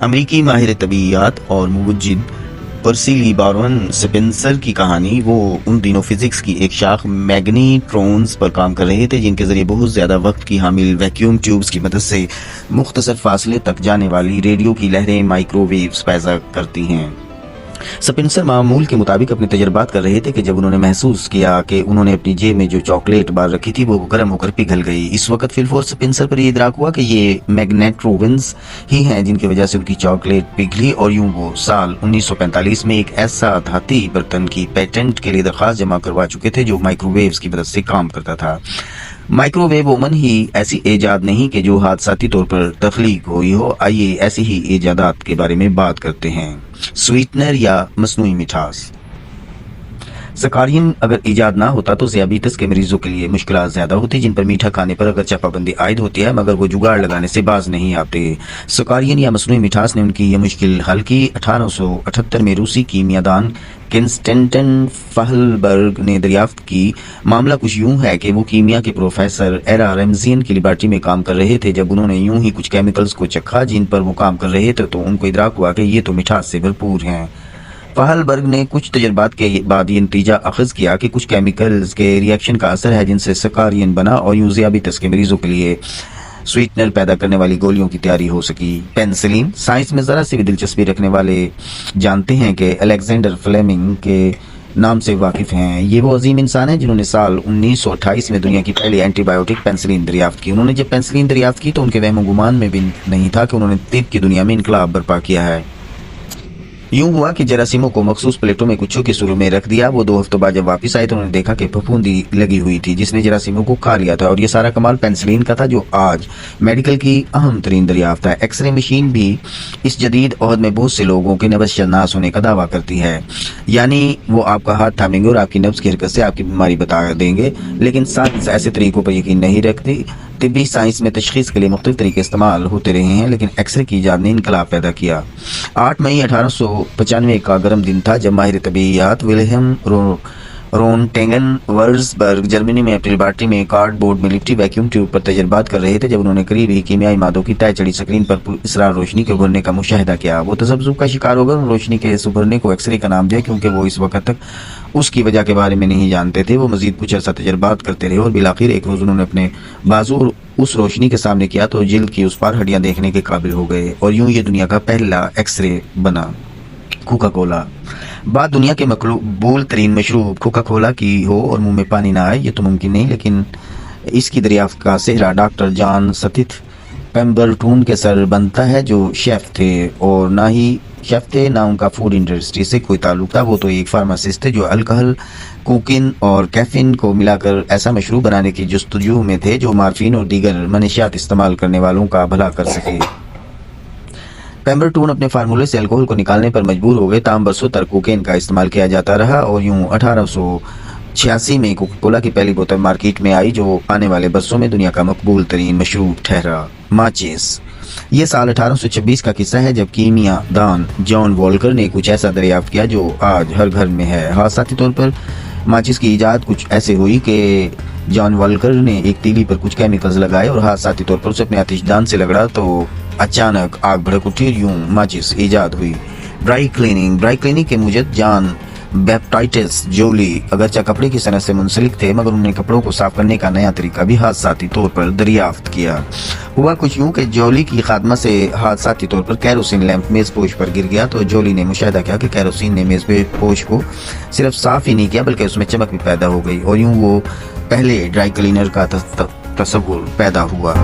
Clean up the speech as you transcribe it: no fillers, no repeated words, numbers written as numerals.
अमेरिकी माहिर तबीयत और मुवज्जिद पर्सी ली बारोन स्पेंसर की कहानी। वो उन दिनों फिजिक्स की एक शाख मैग्नेट्रॉन्स पर काम कर रहे थे जिनके जरिए बहुत ज्यादा वक्त की हामिल वैक्यूम ट्यूब्स की मदद से मुख्तसर फासले तक जाने वाली रेडियो की लहरें माइक्रोवेव्स पैदा करती हैं। स्पेंसर मामूल के मुताबिक अपने तजर्बात कर रहे थे कि जब उन्होंने महसूस किया कि उन्होंने अपनी जेब में जो चॉकलेट बार रखी थी वो गर्म होकर पिघल गई। इस वक्त फिलफोर्स स्पेंसर पर यह इदराक हुआ कि ये मैग्नेट्रोवेंस ही हैं जिनकी वजह से उनकी चॉकलेट पिघली और यूं वो साल 1945 में एक ऐसा धाती बर्तन की पेटेंट के लिए दरख्वास्त जमा करवा चुके थे जो माइक्रोवेव्स की मदद से काम करता था। माइक्रोवेव ओवन ही ऐसी इजाद नहीं कि जो हादसाती तौर पर तख्लीक हुई हो। आइए ऐसी ही इजादात के बारे में बात करते हैं। स्वीटनर या मसनूई मिठास। सकारियन अगर ईजाद ना होता तो ज़ियाबीतस के मरीजों के लिए मुश्किलात ज्यादा होती, जिन पर मीठा खाने पर अगरचे पाबंदी आयद होती है मगर वो जुगाड़ लगाने से बाज नहीं आते। सकारियन या मसनूई मिठास ने उनकी यह मुश्किल हल की। 1878 में रूसी कीमियादान कंस्टेंटिन फहलबर्ग ने दरियाफ्त की। मामला कुछ यूं है कि वो कीमिया के प्रोफेसर एरा रेमजियन की लेबॉर्ट्री में काम कर रहे थे। जब उन्होंने यूं ही कुछ केमिकल्स को चखा जिन पर वो काम कर रहे थे तो उनको इदराक हुआ कि ये तो मिठास से भरपूर हैं। फहलबर्ग ने कुछ तजर्बात के बाद ये नतीजा अखज़ किया कि कुछ केमिकल्स के रिएक्शन का असर है जिनसे सकारियन बना और यूं ज़ियाबीतस के मरीजों के लिए स्वीटनर पैदा करने वाली गोलियों की तैयारी हो सकी। पेंसिलिन। साइंस में जरा सी भी दिलचस्पी रखने वाले जानते हैं कि अलेक्जेंडर फ्लेमिंग के नाम से वाकिफ हैं। ये वो अजीम इंसान है जिन्होंने साल 1928 में दुनिया की पहली एंटीबायोटिक पेंसिलिन दरियाफ्त की। उन्होंने जब पेंसिलिन दरियाफ्त की तो उनके वहम गुमान में भी नहीं था कि उन्होंने तिब की दुनिया में इनकलाब बर्पा किया है। यूं हुआ कि जरासीमों को मखसूस प्लेटों में कुछ के शुरू में रख दिया। वो 2 हफ्तों बाद जब वापस आए तो उन्होंने देखा कि फफूंदी लगी हुई थी जिसने जरासीमों को खा लिया था। और ये सारा कमाल पेंसिलिन का था जो आज मेडिकल की अहम तरीन दरियाफ्त है। एक्सरे मशीन भी इस जदीद अहद में बहुत से लोगों के नब्ज़ शनास होने का दावा करती है, यानी वो आपका हाथ थामेंगे और आपकी नब्ज़ की हरकत से आपकी बीमारी बता देंगे। लेकिन साइंस ऐसे तरीकों पर यकीन नहीं रखती। तिब्बी साइंस में तशखीस के लिए मुख्तलिफ तरीके इस्तेमाल होते रहे हैं लेकिन एक्सरे की इजाद ने इनकलाब पैदा किया। 8 मई 1895 का गर्म दिन था जब माहिर तबीयत विल्हेम रोनटेंगन वर्सबर्ग जर्मनी में अपनी लेबॉर्ट्री में कार्डबोर्ड में लिपटी वैक्यूम ट्यूब पर तजर्बात कर रहे थे जब उन्होंने करीब ही कीमियाई मादों की तय चढ़ी स्क्रीन पर इसरार रोशनी के उभरने का मुशाहिदा किया। वो तसब्जुब का शिकार हो गए। रोशनी के इस उभरने को एक्सरे का नाम दिया क्योंकि वो इस वक्त तक उसकी वजह के बारे में नहीं जानते थे। वो मजीद कुछ अर्सा तजर्बात करते रहे और बिलाखिर एक रोज उन्होंने अपने बाजू उस रोशनी के सामने किया तो जिल्द की उस पार हड्डियां देखने के काबिल हो गए और यूं ये दुनिया का पहला एक्सरे बना। Coca Cola. बात दुनिया के मकबूल तरीन मशरूब कोका कोला की हो और मुंह में पानी ना आए ये तो मुमकिन नहीं, लेकिन इसकी दरियाफ्त का सेहरा डॉक्टर जॉन सतिथ पेम्बरटून के सर बनता है जो शेफ थे और ना ही शेफ थे ना उनका फूड इंडस्ट्री से कोई ताल्लुक था। वो तो एक फार्मासिस्ट थे जो अल्कोहल कोकिन और कैफीन को मिलाकर ऐसा मशरूब बनाने की जुस्तजू में थे जो मार्फिन और दीगर मनशियात इस्तेमाल करने वालों का भला कर सके। पेम्बरटून अपने फार्मूले से अल्कोहल को निकालने पर मजबूर हो गए। ताम बरसों तक कोकेन का इस्तेमाल किया जाता रहा और यूं 1886 में कोका कोला की पहली बोतल मार्केट में आई जो आने वाले बरसों में दुनिया का मकबूल तरीन मशरूब ठहरा। माचिस। ये साल 1826 का किस्सा है जब कीमिया दान जॉन वॉल्कर ने कुछ ऐसा दरियाफ्त किया जो आज हर घर में है। हादसाती तौर पर माचिस की इजाद कुछ ऐसे हुई कि जॉन वॉल्कर ने एक तीली पर कुछ केमिकल्स लगाए और हादसाती तौर पर उसे अपने आतिशदान से लगड़ा तो अचानक आग भड़क उठी। यूं माचिस ईजाद हुई। ड्राई क्लीनिंग के मुजद जॉन बैप्टाइटिस जोली अगरचे कपड़े की सनत से मुंसलिक थे मगर उन्होंने कपड़ों को साफ करने का नया तरीका भी हादसाती तौर पर दरियाफ्त किया। हुआ कुछ यूं कि जोली की खादमा से हादसाती तौर पर कैरोसिन लैंप मेज पोश पर गिर गया तो जोली ने मुशाहिदा किया कि कैरोसिन ने मेज पोश को सिर्फ साफ ही नहीं किया बल्कि उसमें चमक भी पैदा हो गई और यूं वो पहले ड्राई क्लीनर का तस्वुर पैदा हुआ।